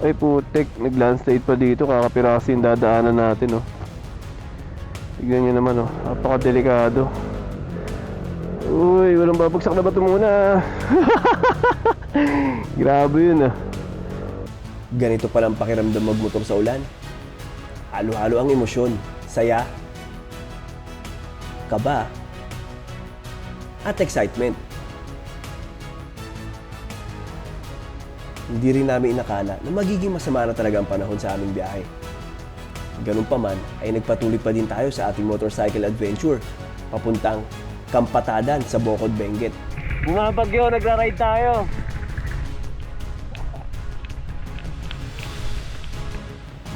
Ay putek, nag-landslide pa dito. Kakapirasi yung dadaanan natin, oh. Tignan nyo naman, oh. Napakadelikado. Uy, walang babagsak na bato muna. Grabe yun, ah. Ganito palang pakiramdam magmotor sa ulan. Halo-halo ang emosyon, saya, kaba, at excitement. Hindi rin namin inakala na magiging masama na talaga ang panahon sa aming biyahe. Ganun pa man, ay nagpatuloy pa din tayo sa ating motorcycle adventure papuntang Kampatadan sa Bocod, Benguet. Bumabagyo, nagra-ride tayo.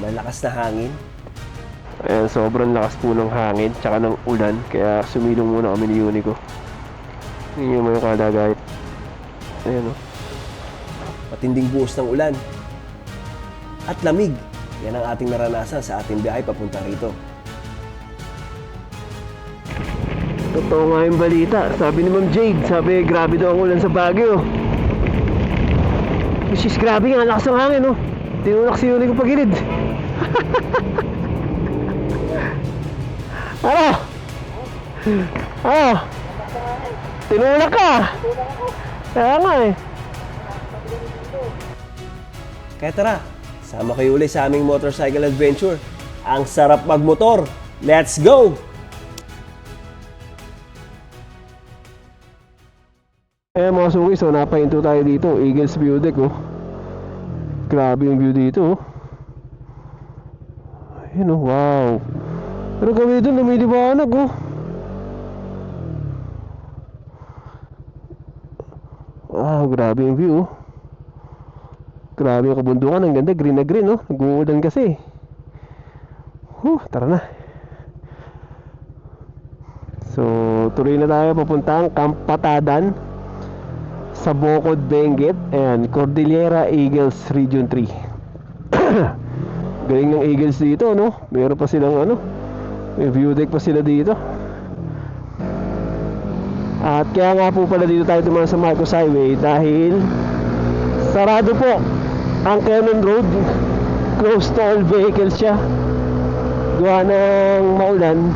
Malakas na hangin. Ayan, sobrang lakas po ng hangin tsaka ng ulan, kaya sumilong muna kami ni Unico. Yun yung mga kalagay. Ayan, oh. Matinding buhos ng ulan at lamig. Yan ang ating naranasan sa ating biyahe papunta rito. Totoo nga yung balita. Sabi ni Ma'am Jade, sabi grabe daw ang ulan sa Baguio. Which is grabe nga, lakas ng hangin, oh. Tinulak si Unico pagilid. Ano? Ano? Tinulak ka? Kaya nga eh. Kaya tara, sama kayo ulit sa aming motorcycle adventure. Ang sarap magmotor. Let's go! Eh mga suki, so napahinto tayo dito. Eagles View Deck, oh. Grabe yung view dito, oh. Ayun, oh, wow. Pero kami doon, lumiliwanag, oh. Wow, grabe yung view, oh. Grabe yung kabundukan, ang ganda, green na green, oh. Nag-uulan kasi. Tara na. So, tuloy na tayo papuntang Kampatadan sa Bocod, Benguet. Ayan, Cordillera Eagles Region 3. Galing ng Eagles dito, no? Meron pa silang ano, may view deck pa sila dito. At kaya nga po pala dito tayo dumaan sa Marcos Highway dahil sarado po ang Cannon Road. Close to all vehicles siya. Gawa ng maulan.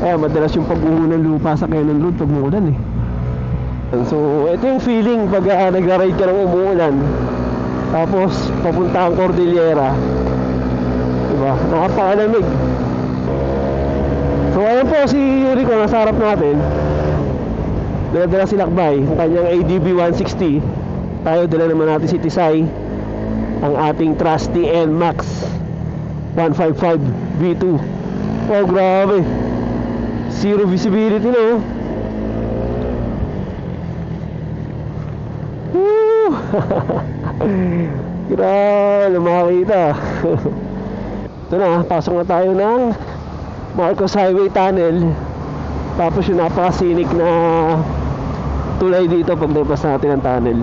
Madalas yung pag-uho ng lupa sa Cannon Road pag maulan, eh. So, ito yung feeling pag nagra-ride ka ng umuulan tapos papunta ang Cordillera, diba? Nakapakalamig. So, ayan po si Yuriko, nasa harap natin. Dala-dala si Lakbay, ang kanyang ADB 160. Tayo, dala naman natin si Tisay, ang ating trusty NMAX 155 V2. Oh, grabe. Zero visibility, no? Grabe, makakita. Ito na, pasok na tayo ng Marcos Highway Tunnel. Tapos yung napaka-scenic na tulay dito pag nabas natin ang tunnel.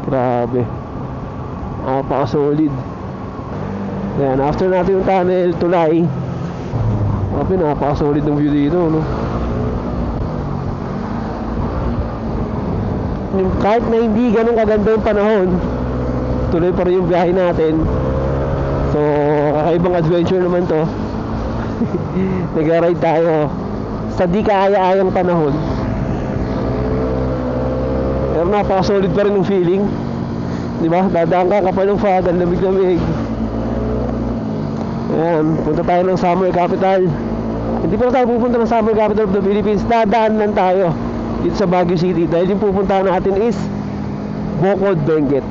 Grabe, napaka-solid. Ayan, after natin yung tunnel, tulay. Grabe, napaka-solid ng view dito, no? Kahit na hindi ganun kaganda yung panahon, tuloy pa rin yung biyahe natin. So, kakaibang adventure naman to. Nag-ride tayo sa di kaaya-ayang panahon. Pero napaka-solid pa rin yung feeling, diba? Dadaan ka kapal ng fog, ang lamig-lamig. Ayan, punta tayo ng Summer Capital. Hindi pa tayo pupunta ng Summer Capital of the Philippines. Dadaan lang tayo dito sa Baguio City dahil yung pupuntahan natin is Bocod, Benguet.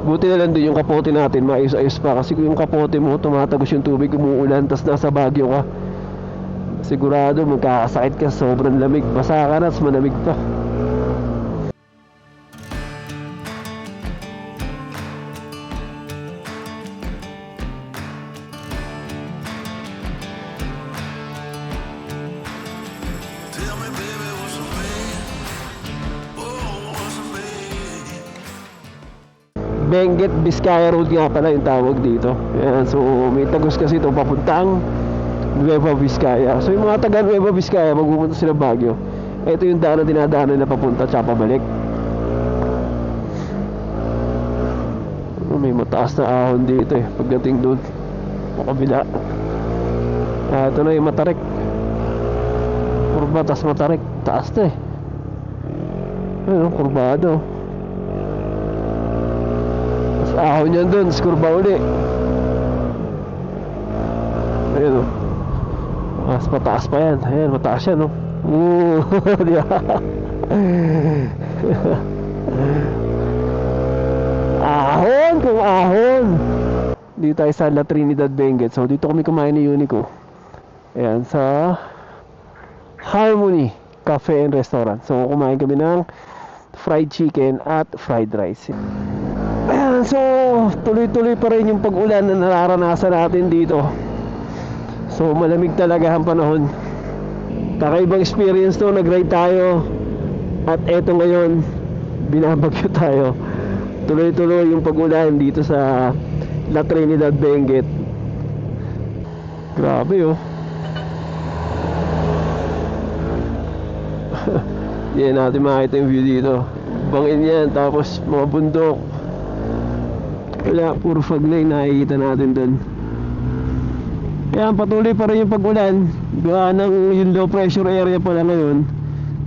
Buti na lang din yung kapote natin maayos-ayos pa, kasi kung yung kapote mo tumatagos yung tubig, umuulan, tas nasa Baguio ka, sigurado magkakasakit ka. Sobrang lamig, basa ka na, tas malamig pa. Benguet Vizcaya Road nga pala yung tawag dito. Ayan, so may tagos kasi ito papuntang Nueva Vizcaya. So yung mga taga Nueva Vizcaya magpupunta sila Baguio, Ito yung daan na dinadaanan na papunta tsaka pabalik. May mataas na ahon dito eh pagdating doon makabila. Ito na yung Matarik. Kurba tas Matarik. Taas na eh. Ayun, kurbado. Tas ahon yan doon, kurba uli. Ayun o. Mas mataas pa yan. Ayan, mataas yan o. Di ba? Ahon kung ahon. Dito tayo sa La Trinidad Benguet. So dito kami kumain ni Unico. Ayan, sa Harmony Cafe and Restaurant. So kumain kami ng fried chicken at fried rice. Ayan, so tuloy-tuloy pa rin yung pag-ulan na nararanasan natin dito. So malamig talaga ang panahon. Kakaibang experience to, nag-ride tayo. At eto ngayon, binabagyo tayo. Tuloy-tuloy yung pag-ulan dito sa La Trinidad Benguet. Grabe oh. Yan natin makita yung view dito. Bangin yan, tapos mga bundok. Wala, puro fog na yung nakikita natin dun. Kaya patuloy pa rin yung pag-ulan. Gawa ng yung low pressure area pala ngayon,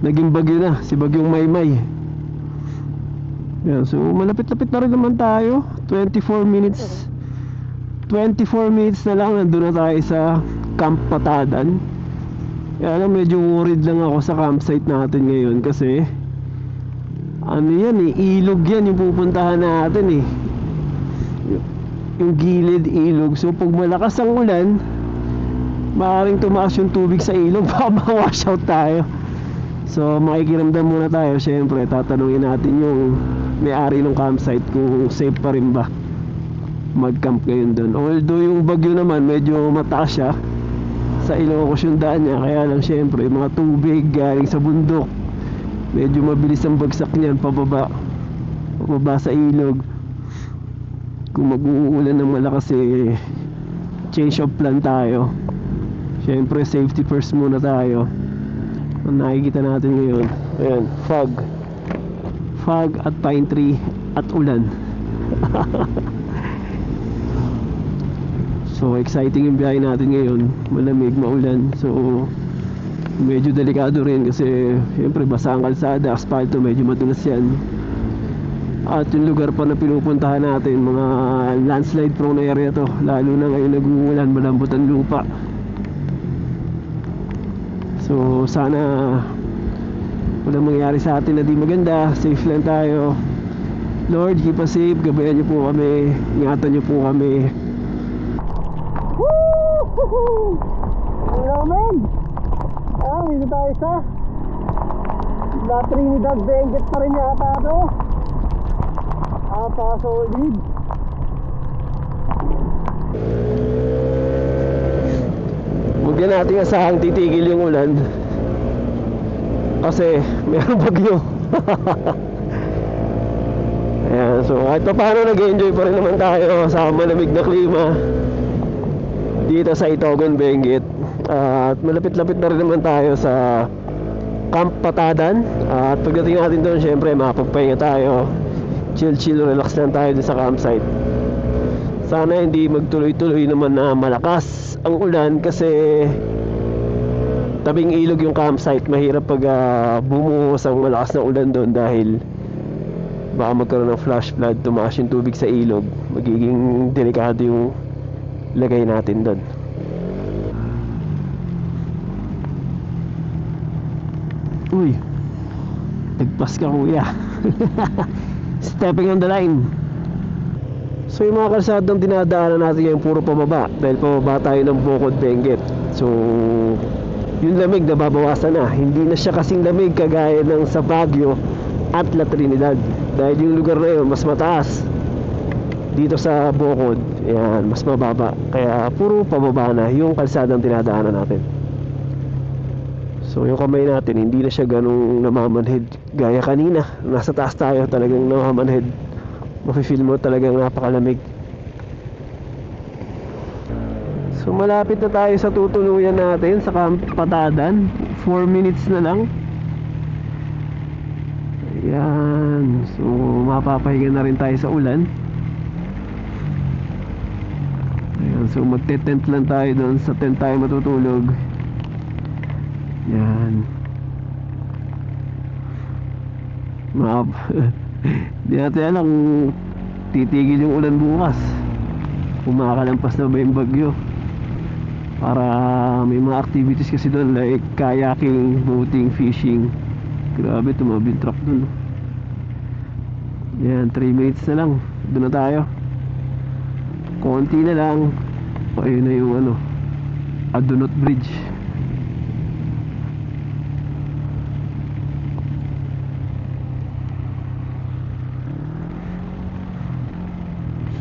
naging bagyo na, si Bagyong Maymay. Yan, so malapit-lapit na rin naman tayo. 24 minutes na lang nandun na tayo sa Camp Patadan. Kaya lang medyo worried lang ako sa campsite natin ngayon kasi ano yan eh, ilog yan yung pupuntahan natin eh, yung gilid ilog. So pag malakas ang ulan, maaaring tumaas yung tubig sa ilog, baka ma-wash out tayo. So makikiramdam muna tayo. Syempre tatanungin natin yung may-ari ng campsite kung safe pa rin ba mag-camp ngayon doon. Although yung bagyo naman medyo mataas siya, sa Ilocos yung daan niya. Kaya lang syempre mga tubig galing sa bundok, medyo mabilis ang bagsak niyan pababa sa ilog. Kung mag-uulan ng malakas eh, change of plan tayo. Syempre safety first muna tayo. Ang nakikita natin ngayon, ayan, fog at pine tree at ulan. So exciting yung biyahe natin ngayon. Malamig, maulan. So medyo delikado rin kasi syempre basa ang kalsada, asfalto, medyo madulas yan. At yung lugar pa na pinupuntahan natin, mga landslide prone area to. Lalo na ngayon nag-uulan, malambot ang lupa. So sana walang mangyari sa atin na di maganda. Safe lang tayo. Lord, keep us safe. Gabayan niyo po kami, ingatan niyo po kami. Hello men. Dito tayo sa La Trinidad Benguet pa rin yata ito. Solid. Huwag na natin asahang titigil yung ulan kasi mayroong bagyo. Ayan, so kahit pa paano nag-enjoy pa rin naman tayo sa malamig na klima dito sa Itogon, Benguet. At malapit-lapit na rin naman tayo sa Camp Patadan. At pagdating natin doon, syempre makapagpahinga tayo, chill, relax lang tayo dun sa campsite. Sana hindi magtuloy-tuloy naman na malakas ang ulan kasi tabing ilog yung campsite. Mahirap pag bumuhos ang malakas na ulan doon dahil baka magkaroon ng flash flood, tumaas yung tubig sa ilog. Magiging delikado yung lagay natin doon. Uy, nagpas ka kuya. Stepping on the line. So yung mga kalsadang dinadaanan natin ngayon puro pababa, dahil pababa tayo ng Bocod, Benguet. So yung lamig nababawasan na. Hindi na siya kasing lamig kagaya ng sa Baguio at La Trinidad, dahil yung lugar na yun mas mataas. Dito sa Bocod, yan, mas mababa. Kaya puro pababa na yung kalsadang dinadaanan natin. So yung kamay natin hindi na siya ganung namamanhid gaya kanina. Nasa taas tayo, talagang namamanhid. Mafe-feel mo talagang napakalamig. So malapit na tayo sa tutuluyan natin sa Camp Patadan. 4 minutes na lang. Yan. So, mapapahinga na rin tayo sa ulan. Ayan. So, magte-tent lang tayo doon. Sa tent tayo matutulog. Yan. Di natin alam kung titigil yung ulan bukas. Kung makakalampas na ba yung bagyo. Para may mga activities kasi doon like kayaking, boating, fishing. Grabe, tumabi yung truck dun. Yan, 3 minutes na lang. Doon na tayo. Konti na lang. Ayun na yung ano, Adunot Bridge.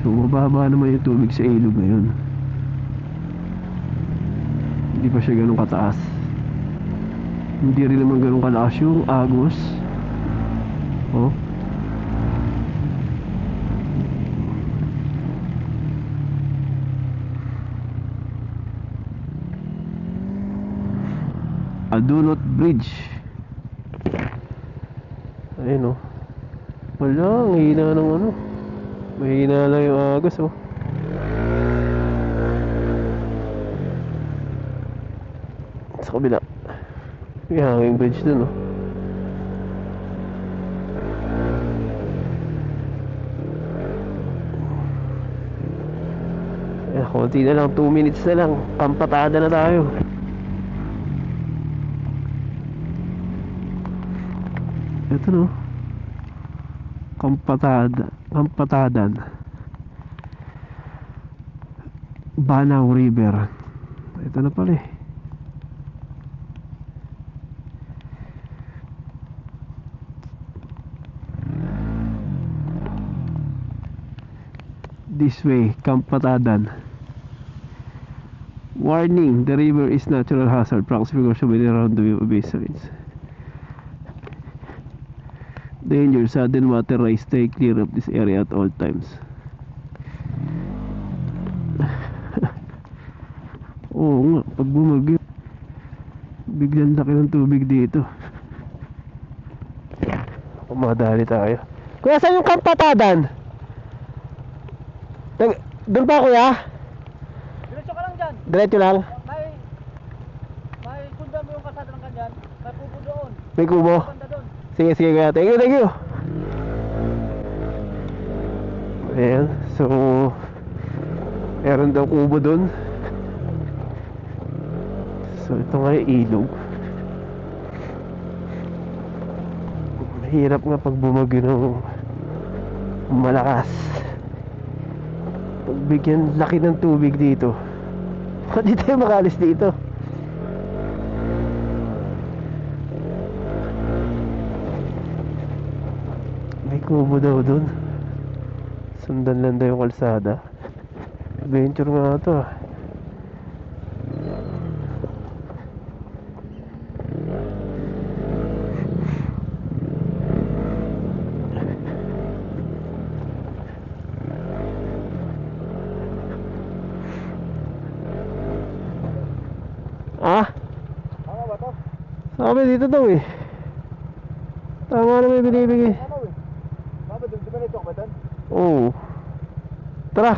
So mababa naman yung tubig sa ilog ngayon. Hindi pa siya ganun kataas. Hindi rin naman ganun kalakas yung agos. Oh. Adunot Bridge. Ayun oh. Wala, ang hina ng ano. Mahina lang yung agos oh. Sa kabila. May hanging bridge dun oh. Ayan, konti na lang, 2 minutes na lang. Kampatada na tayo. Ito no, Kampatadan, Banaw River. Ito na pala eh. This way, Kampatadan. Warning, the river is natural hazard. Practice precaution when around the basins. Danger, sudden water rise. Stay clear of this area at all times. Oo nga, pag bumagyo biglang laki ng tubig dito. Umadali tayo. Kuya, saan yung Kampatadan? Doon pa kuya? Diretso ka lang dyan. Diretso lang? May sundan mo yung kalsada ng kanyan. May kubo doon. May kubo? Banda doon. Sige, sige kuya. Thank you, thank you. Ayan. So, meron daw kubo doon. So, ito nga yung ilog. Mahirap nga pag bumagyo ng malakas. Pagbigyan laki ng tubig dito. Hindi tayo makalis dito. May kubo daw dun. Sundan lang daw yung kalsada. Adventure nga ito ah. Ah? Tama ba to? Sabi dito daw eh. Tama na may binibigay. Tama eh. Tama doon. Di ba nito ba doon? Oo. Tara.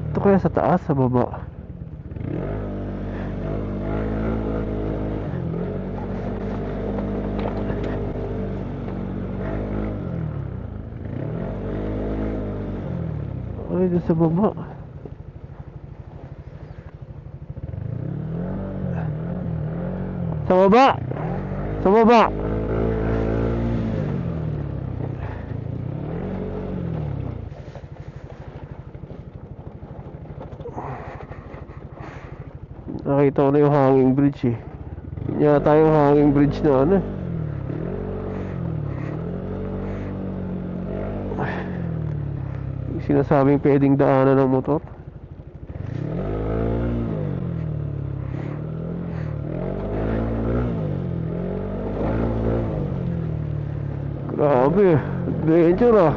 Ito kaya sa taas, sa baba? Ay, doon sa baba. Sa baba. Sa baba. Nakita ko na yung hanging bridge eh. Yata yung hanging bridge na ano. Yung sinasabing pwedeng daanan ng motor. Grabe, adventure ah.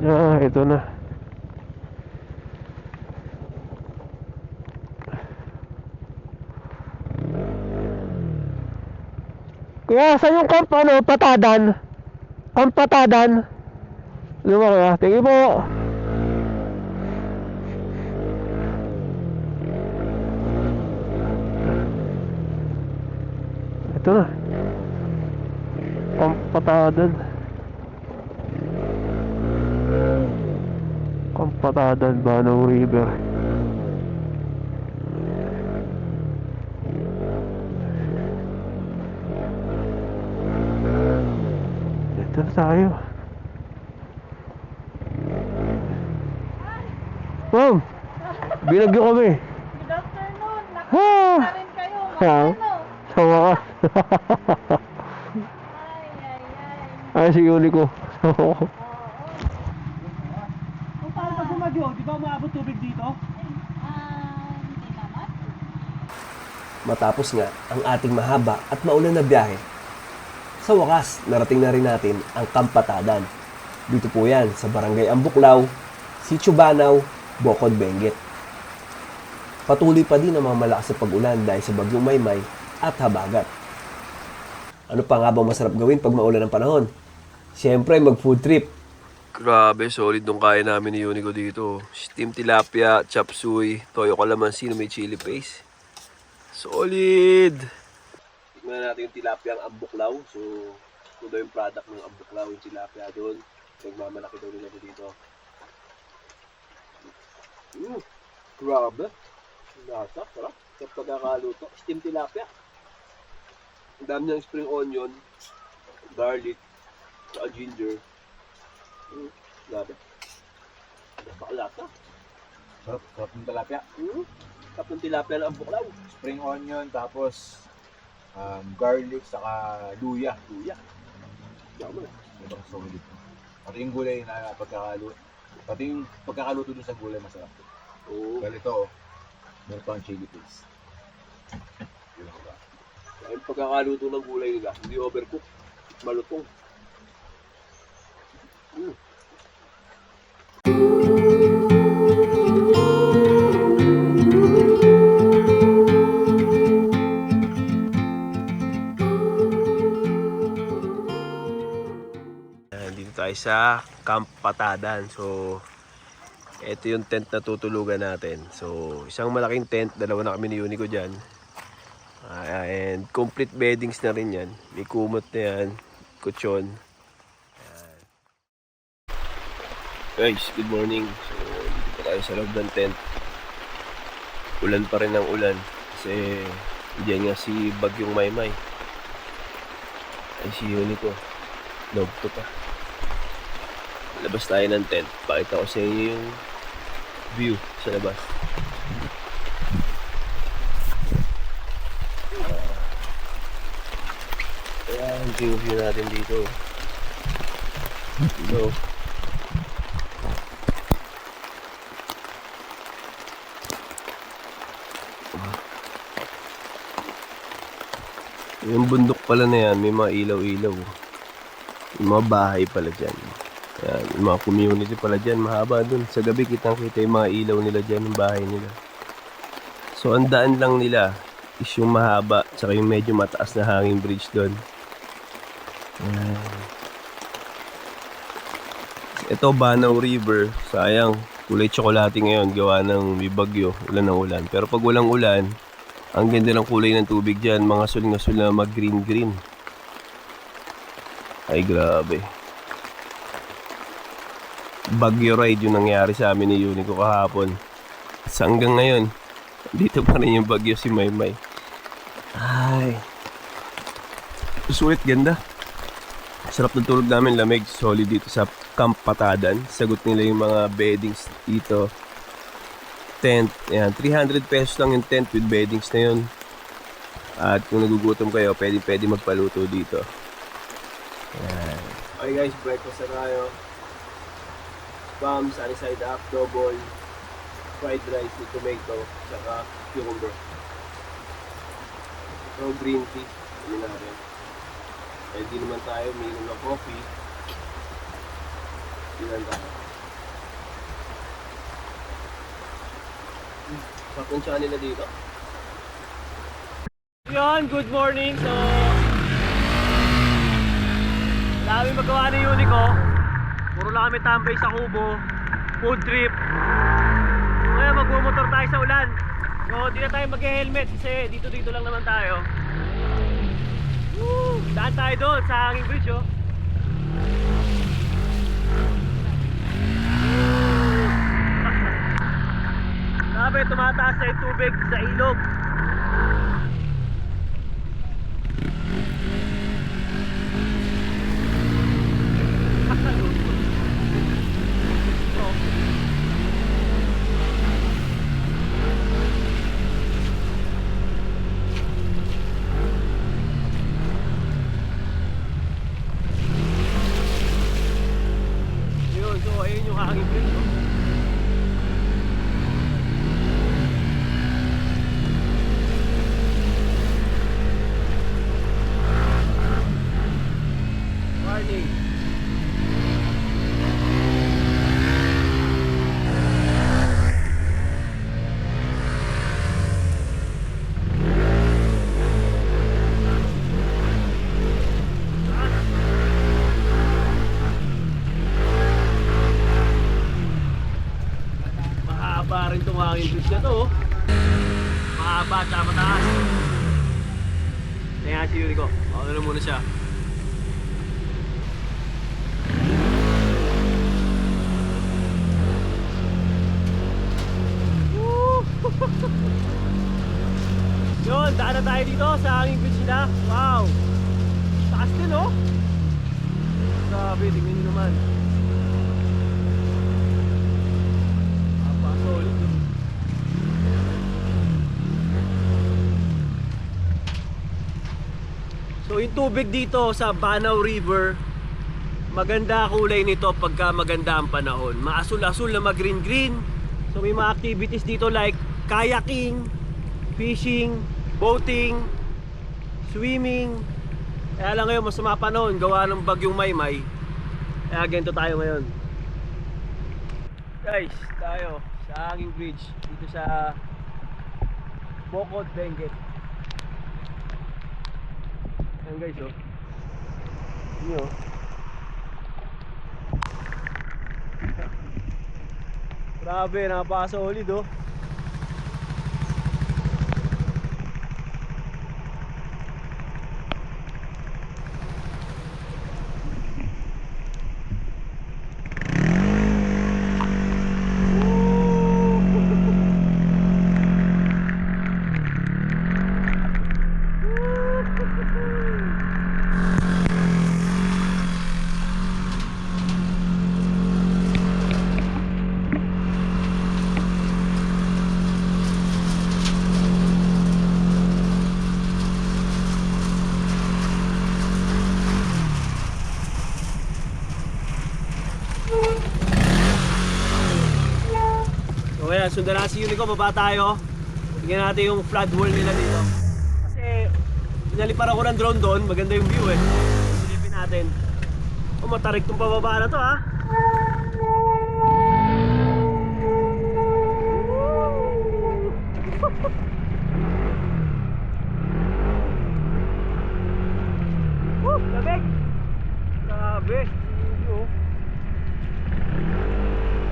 Ah, ito na. Kuya, saan yung camp ano, Patadan? Camp Patadan? Ano ba kuya? Thank you po. Ito na. Camp Patadan. Camp Patadan, Banong River. Ito na tayo. Ma'am, binagyo kami. Good afternoon. Ha! Nakita rin kayo. Ha? Magkano? Sa wakas. Ay. Ay, si Yuli ko. Kung paano pag bumagyo, di ba umaabot tubig dito? Hindi naman. Matapos nga ang ating mahaba at maulan na biyahe, sa wakas, narating na rin natin ang Kampatadan. Dito po yan sa Barangay Ambuklaw, Sitio Banaw, Bocod, Benguet. Patuloy pa din ang mga malakas na pag-ulan dahil sa bagyong Maymay at habagat. Ano pa nga bang masarap gawin pag maulan ng panahon? Siyempre, mag-food trip. Grabe, solid nung kaya namin ni Unico dito. Steam tilapia, chop suey, toyo calamansi na may chili paste. Solid! Tignan natin yung tilapia ang ambuklaw. So, ito daw yung product ng ambuklaw, yung tilapia doon. Nagmamalaki daw nila dito. Grabe! Nasa, sarap. Sa pagkakaluto. Steam tilapia. Ang dami niyang spring onion, garlic, saka ginger. Grabe. Napakalata. Sarap ng tilapia. Sarap ng tilapia ng ambuklaw. Spring onion, tapos garlic, saka luya. Luya. Dami. Ibang solid. Pati yung gulay na pagkakaluto. Pati yung pagkakaluto dun sa gulay masarap. Oo. Dahil ito, meron pang chili paste. Yun ang ba? Dahil pagkakaluto ng gulay nila, hindi overcook. Malutong. Dito tayo sa Camp Patadan. So, ito yung tent na tutulugan natin. So, isang malaking tent, dalawa na kami ni Unico dyan. And complete beddings na rin yan. May kumot na yan, kutsyon. Ayan. Guys, good morning. So, dito pa tayo sa loob ng tent. Ulan pa rin ang ulan. Kasi, diyan nga si Bagyong Maymay. Ay, si Unico. Log to pa. Labas tayo ng tent. Pakita ko sa inyo yung view sa labas. Ayan, yung view natin dito. Dito. Yung bundok pala na yan, may mga ilaw-ilaw. Yung mga bahay pala dyan. Ayan, yung mga community pala dyan, mahaba dun. Sa gabi kitang-kita yung mga ilaw nila dyan, yung bahay nila. So, ang daan lang nila is yung mahaba, tsaka yung medyo mataas na hanging bridge dun. Ayan. Ito, Banaw River. Sayang, kulay tsokolate ngayon, gawa ng may bagyo, ulan ng ulan. Pero pag walang ulan, ang ganda ng kulay ng tubig dyan, mga sul na mag-green-green. Ay, grabe. Bagyo ride yung nangyari sa amin ni Unico kahapon. Sa hanggang ngayon, dito pa rin yung bagyo si Maymay. Ay. Sulit, ganda. Sarap ng tulog namin, lamig, solid dito sa Camp Patadan. Sagot nila yung mga beddings dito. Tent, yan, 300 pesos lang yung tent with beddings na yun. At kung nagugutom kayo, pwede magpaluto dito. Yan. Okay guys, breakfast na tayo. spam, sunny side up, double, fried rice with tomato, saka cucumber. So green tea, yun natin. Pwede naman tayo, uminom ng coffee. Yun lang tayo. Papunsya nila dito. Yun, good morning. So, dami magawa ni Unico. Puro lang kami tambay sa Kubo. Food trip. Ngayon, magmumotor tayo sa ulan. So, di na tayo mag-helmet kasi dito lang naman tayo. Woo! Daan tayo doon sa hanging bridge, oh. Sabi, tumataas na yung tubig sa ilog. Yun, so ayun yung hanging bridge, no? Warning. Mahaba rin itong hanging bridge na to, oh. Mahaba at saka mataas. Ayan si Unico. Ano na muna siya. Yun, daan na tayo dito sa hanging bridge nila. Wow! Taas din, oh! Grabe, tingnan nyo naman. Solid, oh. So yung tubig dito sa Banaw River, maganda kulay nito pagka maganda ang panahon. Maasul-asul na mag-green-green. So may mga activities dito like kayaking, fishing, boating, swimming. Kaya lang ngayon masama panahon, gawa ng bagyong Maymay. Kaya ganito tayo ngayon. Guys, tayo sa hanging bridge dito sa Bocod, Benguet. Ayan guys, oh. Yun, oh. Grabe, napaka-solid, oh. So ayan, sundan na si Unico, baba tayo. Tingnan natin yung flood wall nila dito. Kasi pinalipar ako ng drone doon, maganda yung view, eh. Silipin natin. Oh, matarik tong pababa na to, ha. Woo! Lamig! Grabe! Oh.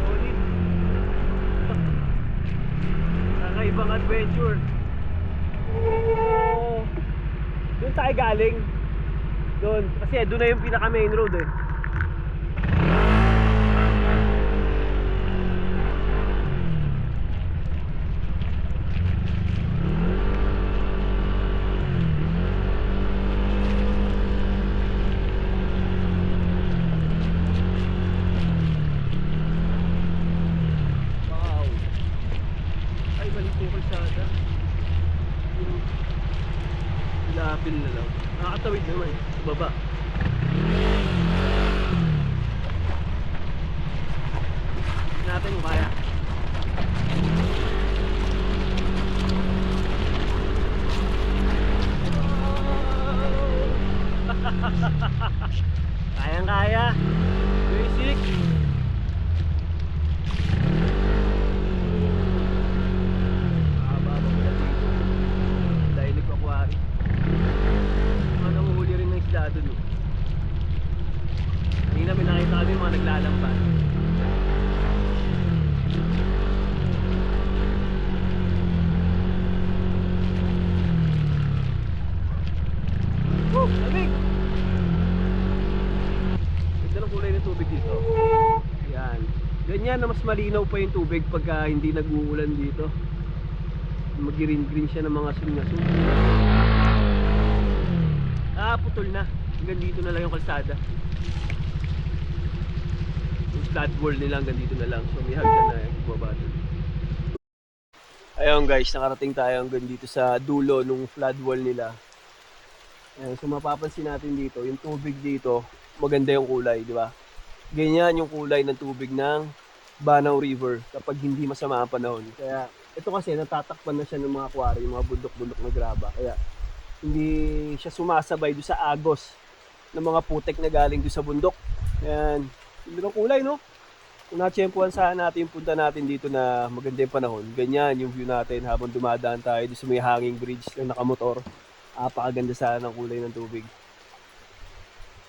Solid. Kakaibang adventure. Oh. Doon tayo galing. Doon. Kasi doon na yung pinaka main road, eh. Wow. Ay, maliit yung kalsada. Ilapil na lang. Nakakatawid naman sa baba. natin kung kaya. Kayang-kaya. Basic. Haba pa pala dito. Dahil nagpakwari. Nanguhuli rin ng isda dun. Kanina may nakita kami mga naglalampas. Lamig! Ganda ng kulay ng tubig dito. Yan. Ganyan na mas malinaw pa yung tubig pagka hindi nag-uulan dito. Mag-green-green siya ng mga sungasun. Putol na. Hanggang dito na lang yung kalsada. Yung flat wall nila hanggang dito na lang. So may hagdan na yung baba doon. Ayun guys, nakarating tayo hanggang dito sa dulo nung flood wall nila. Ayan, so mapapansin natin dito, yung tubig dito, maganda yung kulay, di ba? Ganyan yung kulay ng tubig ng Banao River kapag hindi masama ang panahon. Kaya ito kasi natatakpan na siya ng mga quarry, yung mga bundok-bundok na graba. Kaya hindi siya sumasabay doon sa agos ng mga putek na galing doon sa bundok. Ayan, yung kulay, no? Kung natsyempuhan sana natin yung punta natin dito na maganda yung panahon, ganyan yung view natin habang dumadaan tayo doon sa may hanging bridge na nakamotor. Apakaganda sana ng kulay ng tubig.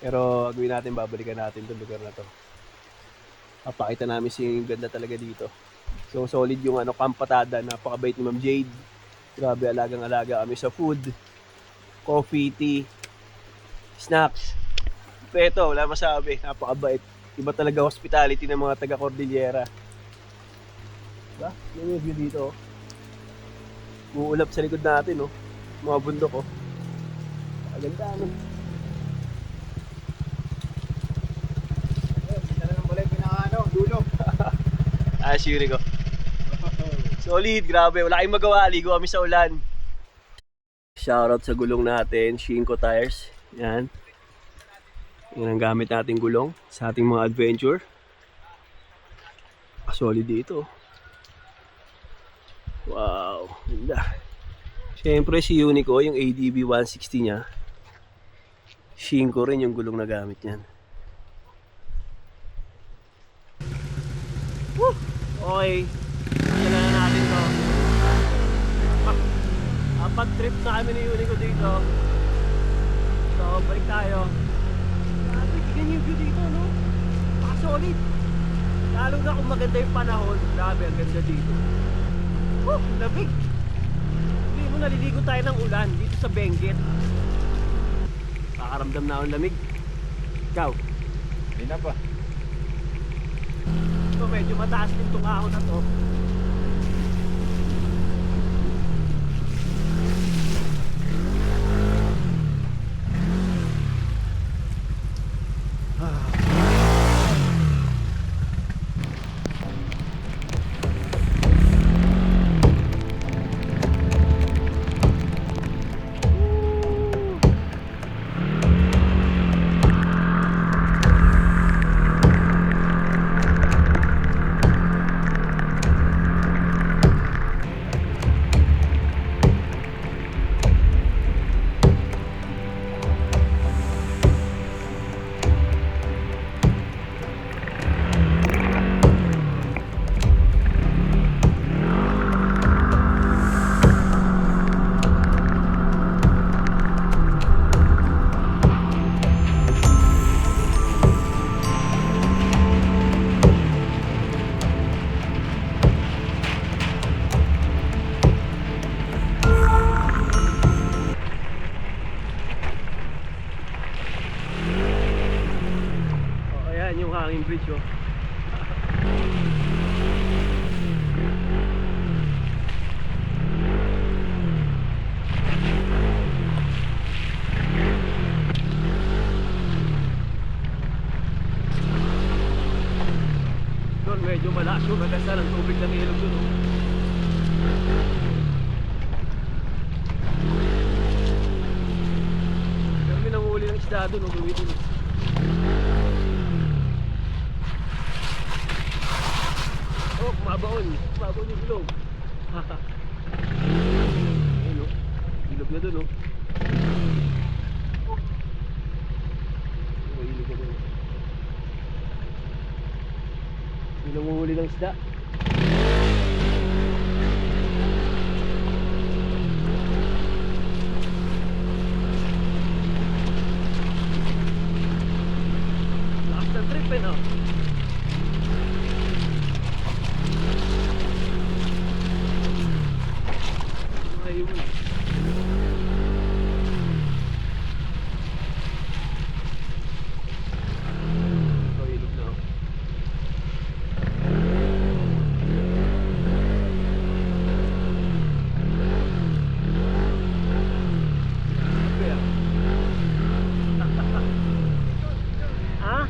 Pero gawin natin, babalikan natin itong lugar na to. Papakita namin yung ganda talaga dito. So solid yung Kampatada, napakabait ni Ma'am Jade. Grabe, alagang-alaga kami sa food, coffee, tea, snacks. Ito, wala masabi, napakabait. Iba talaga hospitality ng mga taga Cordillera. Diba? May view dito. Uulap sa likod natin, mga bundok, Aganda, Dala ng balay dulo. Siri ko. Solid, grabe. Wala kayong magawa. Ligo kami sa ulan. Shoutout sa gulong natin, Shinko Tires. Yan. Yan ang gamit nating gulong sa ating mga adventure. Solid dito. Wow, ganda. Siyempre si Unico, yung ADB 160 niya, Shinko rin yung gulong na gamit niyan. Woo! Okay, kailan na natin to. Apat trip na kami ni Unico dito. So, balik tayo. Grabe, ganyan yung view dito, no? Solid. Lalo na kung maganda yung panahon. Grabe, ang ganda dito. Woo! Labig! Naliligo tayo ng ulan dito sa Benguet. Nakakaramdam na akong lamig. Ikaw? Hindi na pa. So medyo mataas din itong ahon na to. hanging bridge, oh. Doon medyo malakas yung kagasa ng tubig ng ilog doon, oh. Kami nanghuli ng isda doon, oh, gawin doon. Ayun o. Ilog na dun o. Ilog na dun. Yung nanguhuli ng isda. Lakas ng trip eh no? Ayun. Oh, ilog na oh. Kaya. Ha?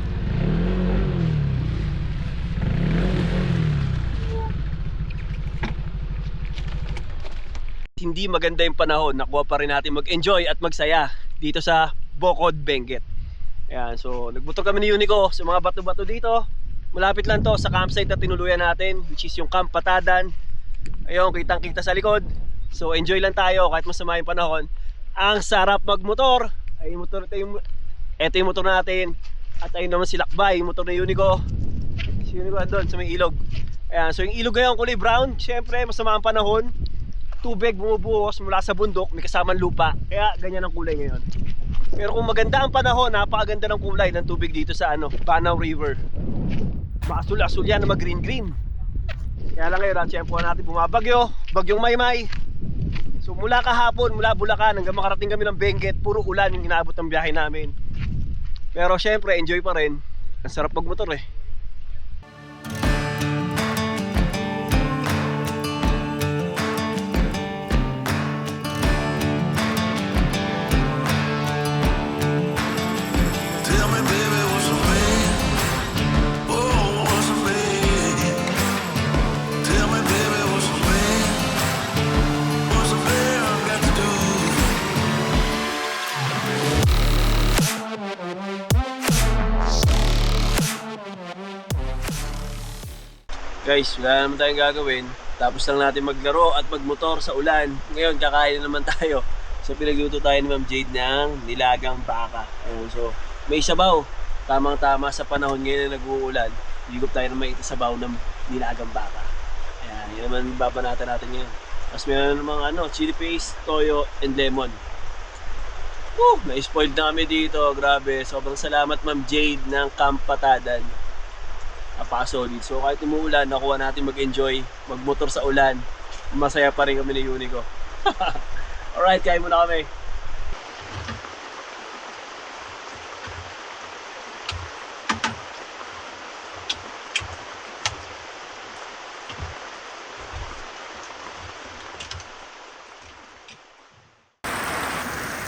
Hindi maganda yung panahon, nakuha pa rin natin mag-enjoy at magsaya dito sa Bocod, Benguet. Ayan, so nagbuto kami ni Unico sa mga bato-bato dito. Malapit lang to sa campsite na tinuluyan natin, which is yung Camp Patadan. Ayun, kitang-kita sa likod. So enjoy lang tayo kahit masama yung panahon. Ang sarap magmotor. Ay, ito yung motor natin. At ayun naman si Lakbay, yung motor ni Unico. Si Unico andun sa may ilog. Ayan, so yung ilog ngayon kulay brown. Siyempre, masama ang panahon. Tubig bumubuhos mula sa bundok, may kasamang lupa. Kaya ganyan ang kulay ngayon. Pero kung maganda ang panahon, napakaganda ng kulay ng tubig dito sa Panao River. Maasul-asul yan na mag-green-green. Kaya lang ngayon, tiyempo natin bumabagyo, bagyong Maymay. So mula kahapon, mula Bulacan hanggang makarating kami ng Benguet, puro ulan yung inaabot ng biyahe namin. Pero syempre, enjoy pa rin. Ang sarap magmotor eh. Tell me, baby, what's a man? Oh, what's a man? Tell me, baby, what's a man? What's a man got to do? Guys, wala naman tayong gagawin. Tapos lang natin maglaro at magmotor sa ulan. Ngayon, kakain na naman tayo. So pinagluto tayo ni Ma'am Jade ng nilagang baka. Ayun, so may sabaw. Tamang-tama sa panahon ngayon na nag-uulan. Higop tayo ng may sabaw ng nilagang baka. Ayan, yun naman babanatan natin ngayon. Tapos meron namang chili paste, toyo, and lemon. Na-spoiled na kami dito. Grabe. Sobrang salamat Ma'am Jade ng Camp Patadan. Napaka-solid. So kahit umuulan, nakuha natin mag-enjoy, magmotor sa ulan. Masaya pa rin kami ni Unico. Alright, kain muna kami.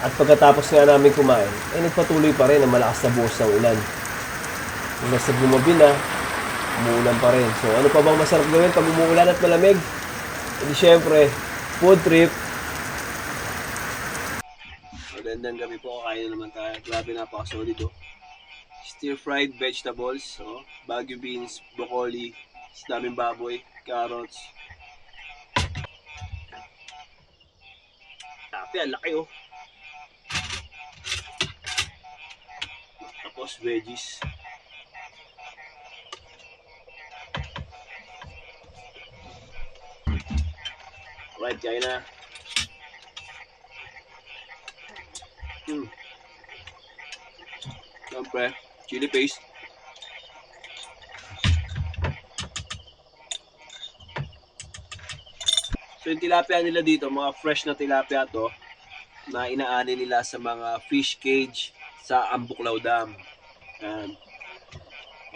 At pagkatapos nga namin kumain, ay nagpatuloy pa rin ang malakas na buhos ng ulan. Hanggang sa bumabi na, umuulan pa rin. So ano pa bang masarap gawin pag umuulan at malamig? Hindi syempre, food trip. Magandang gabi po, kain na naman tayo. Grabe, napaka-solid oh. Stir-fried vegetables, Baguio beans, broccoli, daming baboy, carrots. Grabe, ang laki oh. Tapos veggies. Right, kain na. Siyempre, chili paste. So yung tilapia nila dito, mga fresh na tilapia to, na inaani nila sa mga fish cage sa Ambuklaw Dam.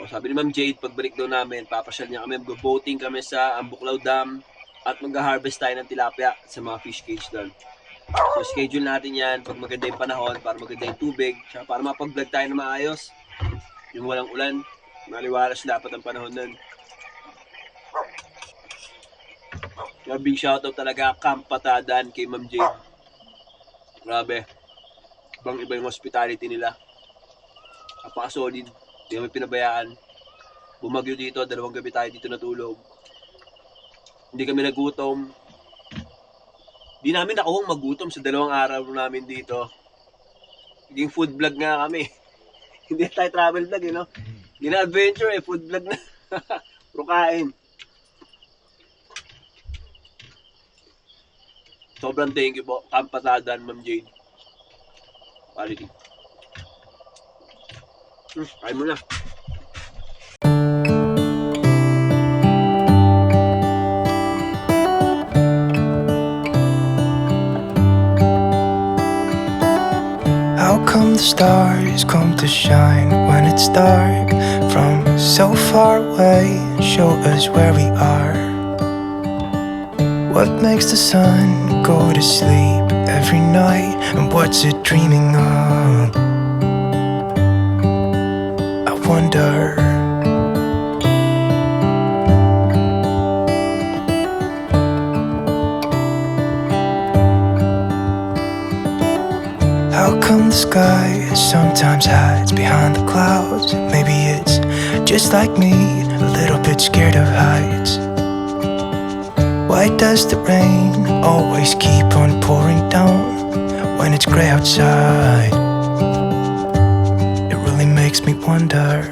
Sabi ni Ma'am Jade, pagbalik daw namin, papasyal niya kami, mag-boating kami sa Ambuklaw Dam at mag-harvest tayo ng tilapia sa mga fish cage doon. So schedule natin yan pag maganda yung panahon, para maganda yung tubig, tsaka para mapag-vlog tayo na maayos. Yung walang ulan, maliwalas dapat ang panahon nun. Kaya big shoutout talaga, Camp Patadan kay Ma'am Jade. Grabe. Ibang iba yung hospitality nila. Napaka-solid. Hindi kami pinabayaan. Bumagyo dito, 2 gabi tayo dito natulog. Hindi kami nagutom. Di namin nakuhang magutom sa 2 araw namin dito. Naging food vlog nga kami. Hindi tayo travel vlog, no? Hindi na adventure, food vlog na. Puro kain. Sobrang thank you po. Kampatadan, Ma'am Jade. Quality. Kain mo na. How come the stars come to shine when it's dark from so far away and show us where we are? What makes the sun go to sleep every night, and what's it dreaming of? I wonder. How come the sky sometimes hides behind the clouds? Maybe it's just like me, a little bit scared of heights. Why does the rain always keep on pouring down when it's gray outside? It really makes me wonder.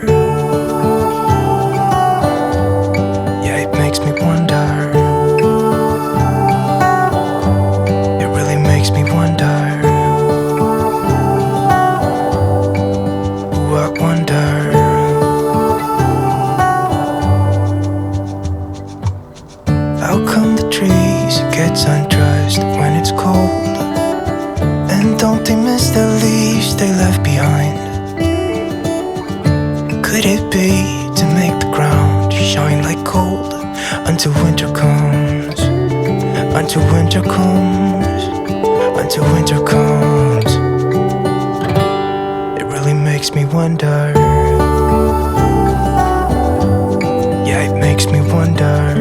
Yeah, it makes me wonder. It really makes me wonder. Ooh, I wonder. How come the trees gets undressed when it's cold? And don't they miss the leaves they left behind? Could it be to make the ground shine like gold until winter comes? Until winter comes, until winter comes. It really makes me wonder. Yeah, it makes me wonder.